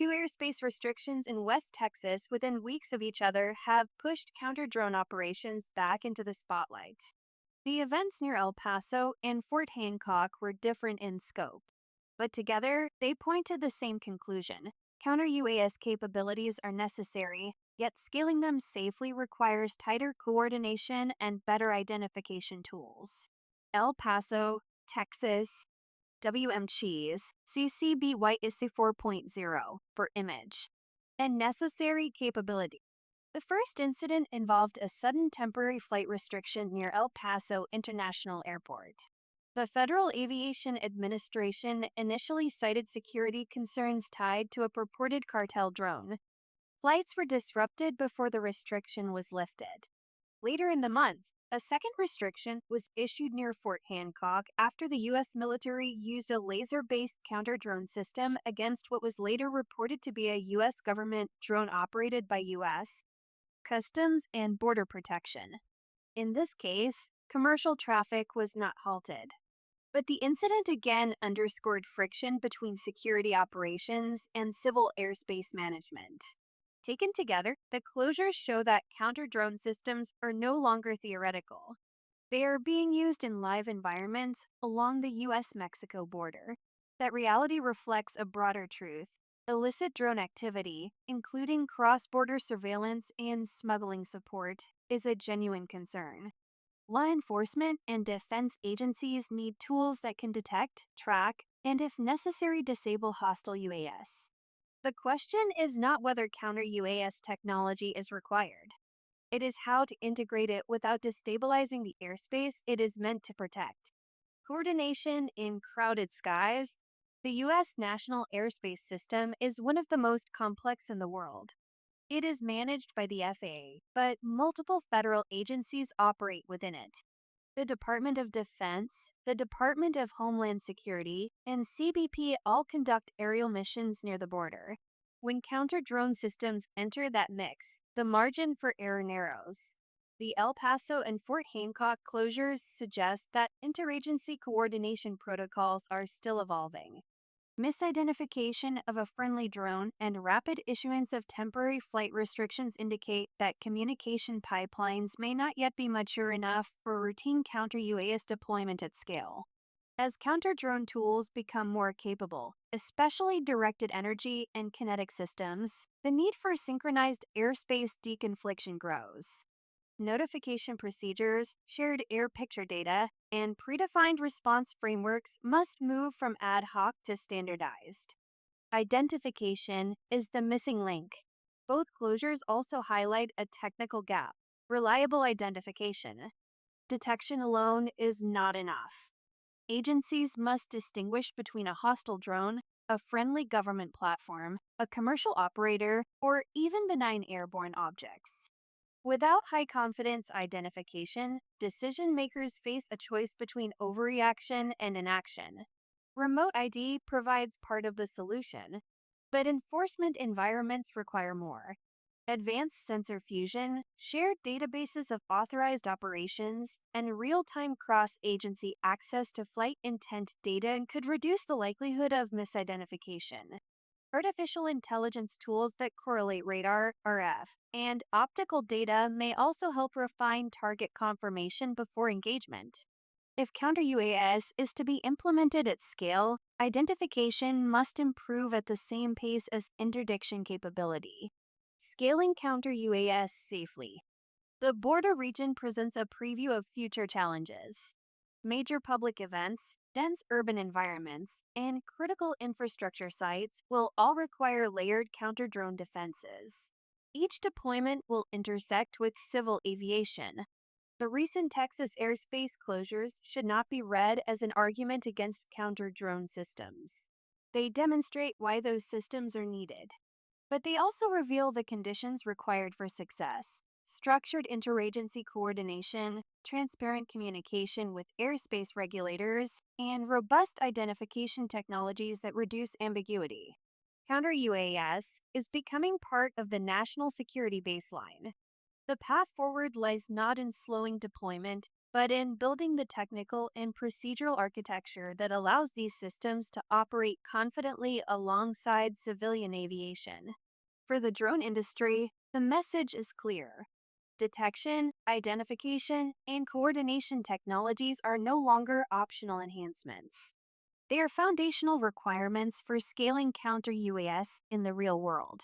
Two airspace restrictions in West Texas within weeks of each other have pushed counter drone operations back into the spotlight. The events near El Paso and Fort Hancock were different in scope, but together they point to the same conclusion. Counter UAS capabilities are necessary, yet scaling them safely requires tighter coordination and better identification tools. El Paso, Texas, WmCheez, CCBY 4.0 for image. And necessary capability. The first incident involved a sudden temporary flight restriction near El Paso International Airport. The Federal Aviation Administration initially cited security concerns tied to a purported cartel drone. Flights were disrupted before the restriction was lifted. Later in the month, a second restriction was issued near Fort Hancock after the U.S. military used a laser-based counter-drone system against what was later reported to be a U.S. government drone operated by U.S. Customs and Border Protection. In this case, commercial traffic was not halted. But the incident again underscored friction between security operations and civil airspace management. Taken together, the closures show that counter-drone systems are no longer theoretical. They are being used in live environments along the U.S.-Mexico border. That reality reflects a broader truth. Illicit drone activity, including cross-border surveillance and smuggling support, is a genuine concern. Law enforcement and defense agencies need tools that can detect, track, and if necessary disable hostile UAS. The question is not whether counter-UAS technology is required. It is how to integrate it without destabilizing the airspace it is meant to protect. Coordination in crowded skies. The U.S. National Airspace System is one of the most complex in the world. It is managed by the FAA, but multiple federal agencies operate within it. The Department of Defense, the Department of Homeland Security, and CBP all conduct aerial missions near the border. When counter-drone systems enter that mix, the margin for error narrows. The El Paso and Fort Hancock closures suggest that interagency coordination protocols are still evolving. Misidentification of a friendly drone and rapid issuance of temporary flight restrictions indicate that communication pipelines may not yet be mature enough for routine counter-UAS deployment at scale. As counter-drone tools become more capable, especially directed energy and kinetic systems, the need for synchronized airspace deconfliction grows. Notification procedures, shared air picture data, and predefined response frameworks must move from ad hoc to standardized. Identification is the missing link. Both closures also highlight a technical gap: reliable identification. Detection alone is not enough. Agencies must distinguish between a hostile drone, a friendly government platform, a commercial operator, or even benign airborne objects. Without high-confidence identification, decision-makers face a choice between overreaction and inaction. Remote ID provides part of the solution, but enforcement environments require more. Advanced sensor fusion, shared databases of authorized operations, and real-time cross-agency access to flight intent data could reduce the likelihood of misidentification. Artificial intelligence tools that correlate radar, RF, and optical data may also help refine target confirmation before engagement. If counter-UAS is to be implemented at scale, identification must improve at the same pace as interdiction capability. Scaling counter-UAS safely. The border region presents a preview of future challenges. Major public events, dense urban environments, and critical infrastructure sites will all require layered counter-drone defenses. Each deployment will intersect with civil aviation. The recent Texas airspace closures should not be read as an argument against counter-drone systems. They demonstrate why those systems are needed. But they also reveal the conditions required for success: structured interagency coordination, transparent communication with airspace regulators, and robust identification technologies that reduce ambiguity. Counter-UAS is becoming part of the national security baseline. The path forward lies not in slowing deployment, but in building the technical and procedural architecture that allows these systems to operate confidently alongside civilian aviation. For the drone industry, the message is clear. Detection, identification, and coordination technologies are no longer optional enhancements. They are foundational requirements for scaling counter UAS in the real world.